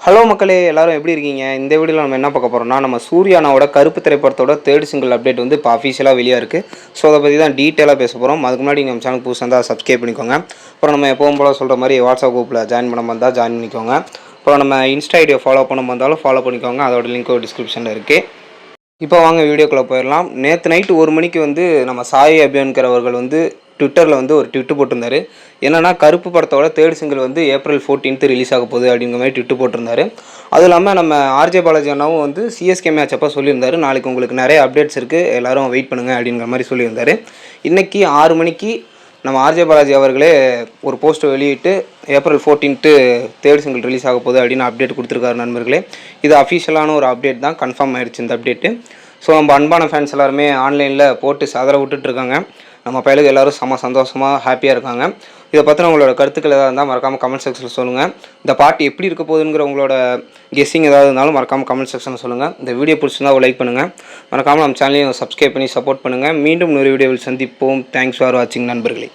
Hello மக்களே, எல்லாரும் எப்படி இருக்கீங்க? இந்த வீடியோவில் நம்ம என்ன பார்க்க போகிறோம்னா, நம்ம சூர்யானாவோட கருப்பு திரைப்படத்தோட தேர்ட் சிங்கிள் அப்டேட் வந்து இப்போ அஃபிஷியலாக வெளியாக இருக்குது. ஸோ அதை பற்றி தான் டீட்டெயிலாக பேச போகிறோம். அதுக்கு முன்னாடி நம்ம சேனல் புதுசாக இருந்தால் சப்ஸ்கிரைப் பண்ணிக்கோங்க. அப்புறம் நம்ம எப்பவும் போல சொல்கிற மாதிரி வாட்ஸ்அப் குரூப்பில் ஜாயின் பண்ண வந்தால் ஜாயின் பண்ணிக்கோங்க. அப்புறம் நம்ம இன்ஸ்டா ஐடியை ஃபாலோ பண்ண வந்தாலும் ஃபாலோ பண்ணிக்கோங்க. அதோட லிங்க் டிஸ்கிரிப்ஷனில் இருக்குது. இப்போ வாங்க வீடியோக்குள்ளே போயிடலாம். நேற்று நைட்டு 1 மணிக்கு வந்து நம்ம சாய் அபியான்கர் அவர்கள் வந்து ட்விட்டரில் வந்து ஒரு ட்விட்டு போட்டிருந்தாரு. என்னென்னா, கருப்பு படத்தோட தேர்ட் சிங்கிள் வந்து ஏப்ரல் 14th ரிலீஸ் ஆக போகுது அப்படிங்கிற மாதிரி ட்விட்டு போட்டிருந்தாரு. அதுவும் இல்லாமல் நம்ம ஆர்ஜே பாலாஜி அண்ணாவும் வந்து சிஎஸ்கே மேட்ச் அப்போ சொல்லியிருந்தாரு, நாளைக்கு உங்களுக்கு நிறைய அப்டேட்ஸ் இருக்குது, எல்லோரும் வெயிட் பண்ணுங்கள் அப்படிங்கிற மாதிரி சொல்லியிருந்தாரு. இன்றைக்கி 6 மணிக்கு நம்ம ஆர்ஜே பாலாஜி அவர்களே ஒரு போஸ்ட்டை வெளியிட்டு April 14th third single release ஆக போகுது அப்படின்னு அப்டேட் கொடுத்துருக்காரு நண்பர்களே. இது அஃபிஷியலான ஒரு அப்டேட் தான், கன்ஃபார்ம் ஆகிடுச்சு இந்த அப்டேட்டு. ஸோ நம்ம அன்பான ஃபேன்ஸ் எல்லாருமே ஆன்லைனில் போட்டு சதற விட்டுட்ருக்காங்க. நம்ம பயலுக்கு எல்லோரும் செம்ம சந்தோஷமாக ஹாப்பியாக இருக்காங்க. இதை பற்றின உங்களோட கருத்துக்கள் ஏதாவது இருந்தால் மறக்காமல் கமெண்ட் செக்ஷனில் சொல்லுங்கள். இந்த பாட்டு எப்படி இருக்க போகுதுங்கிற உங்களோட கெஸ்ஸிங் ஏதாவது இருந்தாலும் மறக்காமல் கமெண்ட் செக்ஷனில் சொல்லுங்கள். இந்த வீடியோ பிடிச்சிருந்தா ஒரு லைக் பண்ணுங்கள். மறக்காமல் நம்ம சேனலையும் சப்ஸ்கிரைப் பண்ணி சப்போர்ட் பண்ணுங்கள். மீண்டும் ஒரு வீடியோவில் சந்திப்போம். தேங்க்ஸ் ஃபார் வாட்சிங் நண்பர்களே.